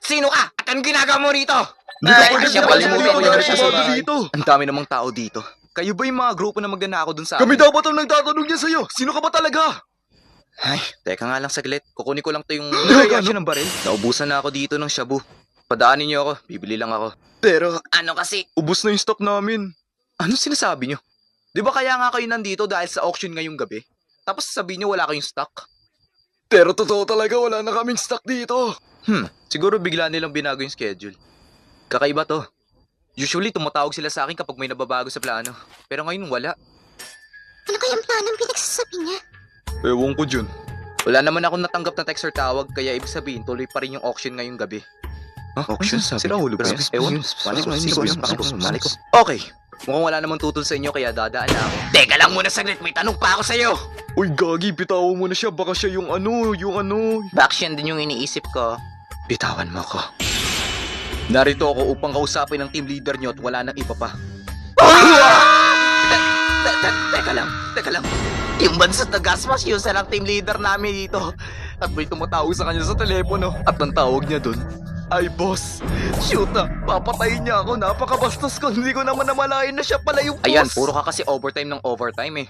Sino ka? At anong ginagawa mo rito? Ang dami namang tao dito. Kayo ba yung mga grupo na magnanakaw dun sa Kami amin? dapat ang nagtatanong niya sa'yo. Sino ka ba talaga? Ay, teka nga lang saglit. Kukunin ko lang to yung Teka, reaction ng baril. Naubusan na ako dito ng shabu. Padaanin niyo ako. Bibili lang ako. Pero, Ano kasi? ubos na yung stock namin. Ano sinasabi niyo? Di ba kaya nga kayo nandito dahil sa auction ngayong gabi? Tapos sabihin niyo wala kayong stock? Pero totoo talaga, wala na kaming stock dito. Siguro bigla nilang binago yung schedule. Kakaiba to. Usually tumatawag sila sa akin kapag may nababago sa plano. Pero ngayon wala. Ano kayang planong pinagsasabi niya? Ewan ko dyan. Wala naman akong natanggap na text or tawag, kaya ibig sabihin tuloy pa rin yung auction ngayong gabi. Auction? Sira ulo ba yan? Ewan. Mali ko. Okay. Mukhang wala namang tutol sa inyo kaya dadaan na ako. Teka lang muna saglit, may tanong pa ako sa'yo. Uy, Gagi, bitawan mo na siya. Baka siya yung ano. Bakit yan din yung iniisip ko? Bitawan mo ko. Narito ako upang kausapin ang team leader nyo at wala nang iba pa. Teka lang. Yung bansot na gasmas, yun sa lang team leader namin dito. At may tumatawag sa kanya sa telepono. At ang tawag niya dun, Ay, boss. Shoot na. Papatayin niya ako. Napakabastos ko. Hindi ko naman namalayan na siya pala yung boss. ayan, puro ka kasi overtime ng overtime eh.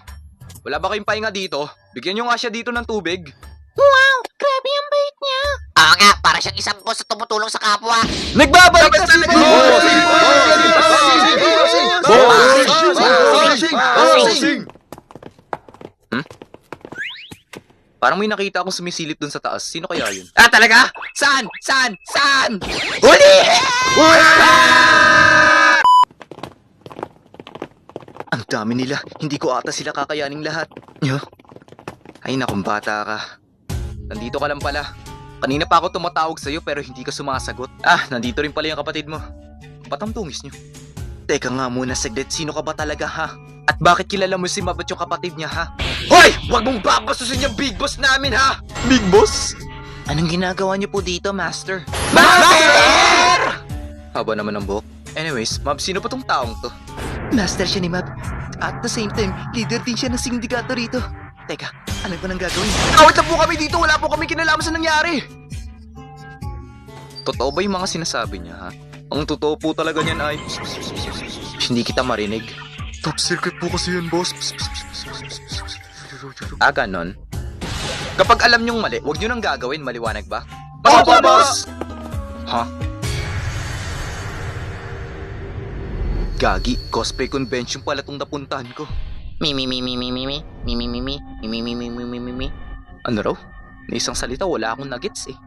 Wala ba kayong pahinga dito? Bigyan nyo nga siya dito ng tubig. Wow! Grabe ang bait niya! Oo nga, para siyang isang boss na tumutulong sa kapwa. Nagbabalik na si Bossing! Parang may nakita akong sumisilip dun sa taas. Sino kaya yun? Ah, talaga? Saan? Huli! Ang dami nila. Hindi ko ata sila kakayaning lahat. Yo. Ay nakong bata ka. Nandito ka lang pala. Kanina pa ako tumatawag sa'yo pero hindi ka sumasagot. Ah, nandito rin pala yung kapatid mo. Ba't ang tungis niyo? Teka nga muna saglit, sino ka ba talaga ha? At bakit kilala mo si Mabat yung kapatid niya ha? Hoy! Huwag mong babasusin yung big boss namin, ha? Big Boss? Anong ginagawa niyo po dito, Master? Haba naman ang buhok. Anyways, Mab, sino pa tong taong to? Master siya ni Mab. At the same time, leader din siya ng sindikato rito. Teka, ano ba nang gagawin? Awit na po kami dito, wala po kami kinalaman sa nangyari. Totoo ba yung mga sinasabi niya, ha? Ang totoo po talaga niyan ay... Hindi kita marinig. Top secret po kasi yun, boss. Ah, ganon? Kapag alam niyong mali, huwag niyo nang gagawin, maliwanag ba? Opo, boss! Ha? Gagi, cosplay convention pala tong napuntahan ko. Mi. Ano raw? Na isang salita, wala akong nuggets eh.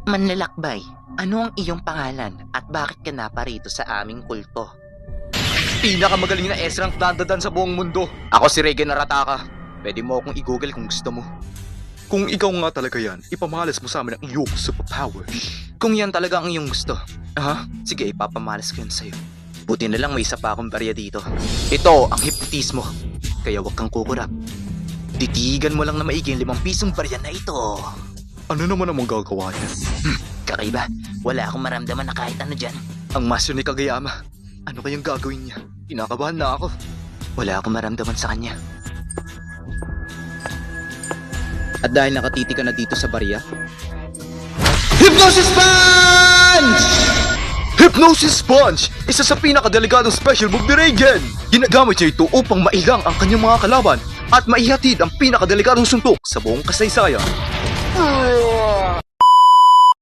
Manlalakbay, ano ang iyong pangalan at bakit ka naparito sa aming kulto? Pinakamagaling na S-rank dandadan sa buong mundo. Ako si Regen Arataka. Pwede mo akong i-google kung gusto mo. Kung ikaw nga talaga yan, ipamahalas mo sa amin ang iyong superpowers. Kung yan talaga ang iyong gusto. Sige, ipapamalas ko yan sa'yo. Buti na lang may isa pa akong barya dito. Ito ang hipnotismo. Kaya wag kang kukurap. Titigan mo lang na maigi ang 5 pisong barya na ito. Ano naman ang magagawa niya? Kakaiba, wala akong maramdaman na kahit ano dyan. Ang master ni Kageyama. Ano kayang gagawin niya? Kinakabahan na ako. Wala akong maramdaman sa kanya. At dahil nakatiti ka na dito sa barya, Hypnosis Sponge! Hypnosis Sponge! Isa sa pinakadelikadong special move ni Regen! Ginagamit niya ito upang mailang ang kanyang mga kalaban at maihatid ang pinakadelikadong suntok sa buong kasaysayan.